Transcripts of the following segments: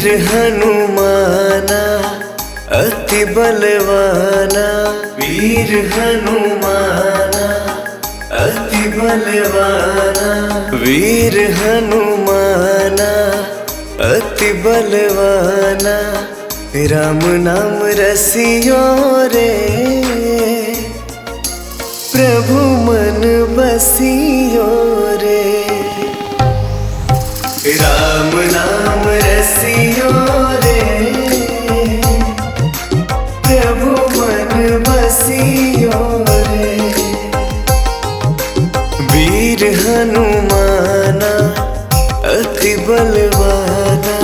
वीर हनुमाना अति बलवाना, वीर हनुमाना अति बलवाना, वीर हनुमाना अति बलवाना। राम नाम रसियो रे प्रभु मन बसियो रे। राम नाम रसियो रे प्रभु मन बसियो रे। वीर हनुमाना अति बलवाना।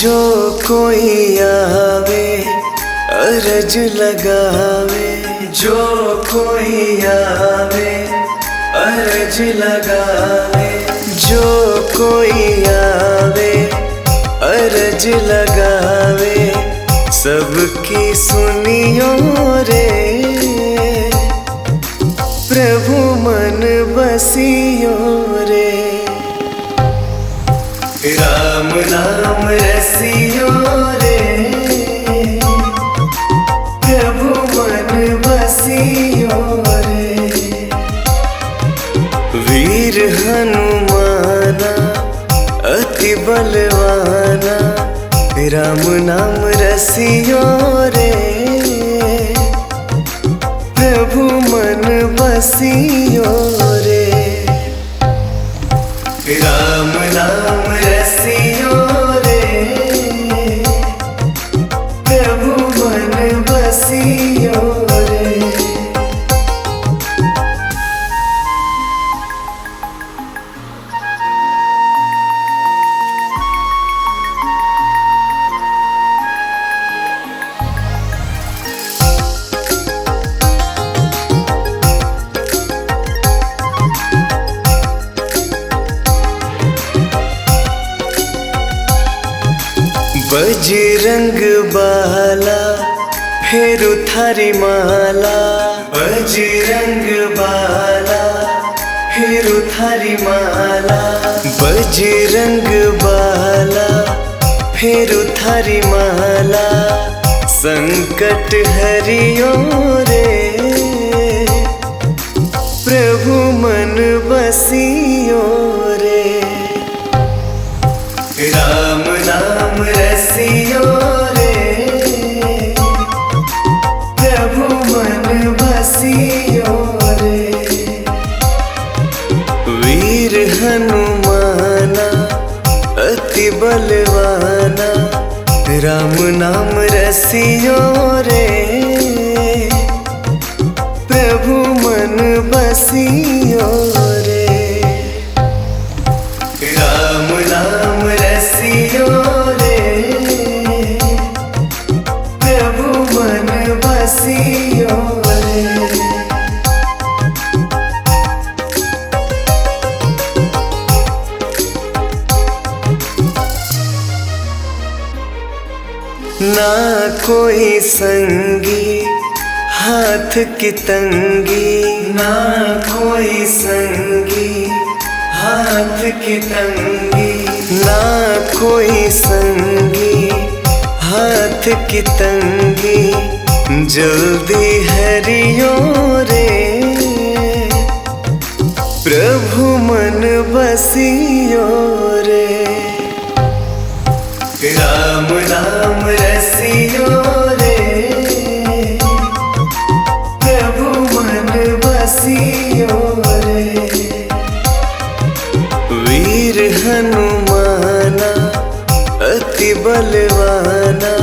जो कोई आवे अरज लगावे, जो कोई आवे अरज लगावे, जो कोई आवे अरज लगावे। सबकी सुनियो रे प्रभु मन बसियो रे। राम नाम रसियो रे प्रभु मन बसियो रे। वीर हनुमाना अति बलवाना। राम नाम रसियो रे प्रभु मन बसियो रे। राम नाम रसियो रे प्रभु मन बसियो रे। बजरंग बाला फेरू थारी माला, बजरंग बाला फेरू थारी माला, बजरंग बाला फेरू थारी माला। संकट हरियो रे प्रभु मन बसियो रे। राम नाम रसियो रे प्रभु मन बसियो रे। वीर हनुमाना अति बलवाना। राम नाम रसियो रे प्रभु मन बसियो रे। राम नाम रसियो रे प्रभु मन बसियो रे। ना कोई संगी हाथ की तंगी, ना कोई संगी हाथ की तंगी, ना कोई संगी हाथ की तंगी। जल्दी हरियो रे प्रभु मन बसियो रे। राम नाम रसियो रे प्रभु मन बसियो रे। वीर हनुमाना अति बलवाना।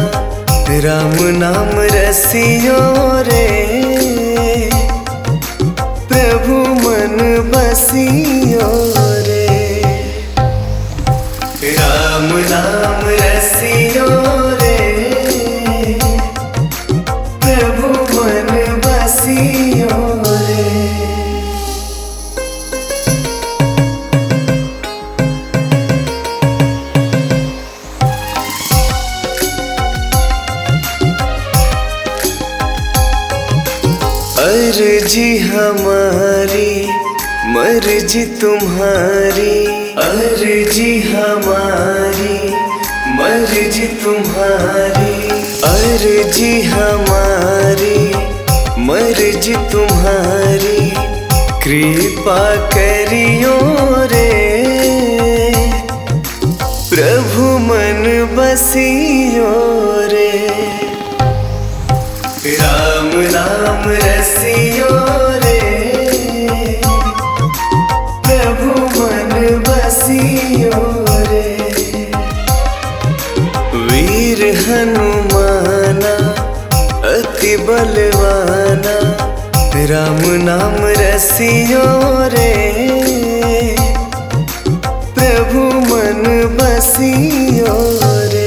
राम नाम रसियो रे प्रभु मन बसियो रे। अर्जी हमारी मर्जी तुम्हारी, अर्जी हमारी मर्जी तुम्हारी, अर्जी हमारी मर्जी तुम्हारी, कृपा करियो रे प्रभु मन बसियो रे, राम नाम रसियो रे प्रभु मन बसियो रे। वीर हनुमाना अति बलवाना, राम नाम रसियो रे प्रभु मन बसियो रे,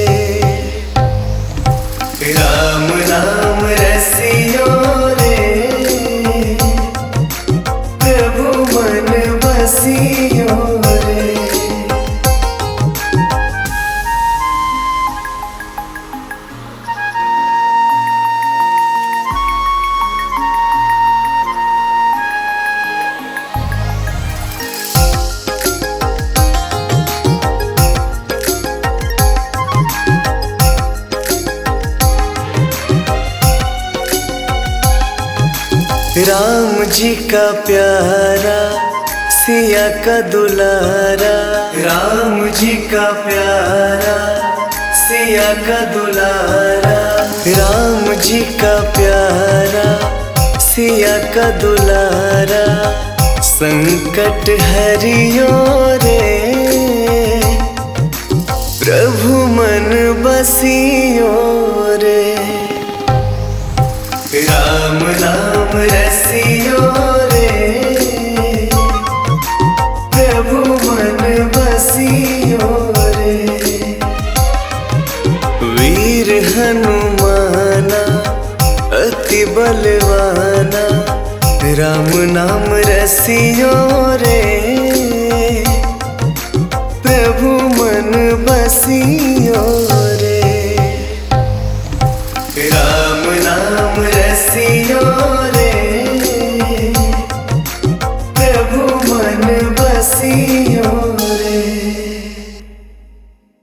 राम नाम रसियो रे प्रभु मन बसियो रे। राम जी का प्यारा सिया का दुलारा, राम जी का प्यारा सिया का दुलारा, राम जी का प्यारा सिया का दुलारा, संकट हरियो रे प्रभु मन बसियो रे, राम नाम रसियो रे प्रभु मन बसियो रे। वीर हनुमाना अति बलवाना, राम नाम रसियो रे प्रभु मन बसियो रे, राम नाम रसियो रे प्रभु मन बसियो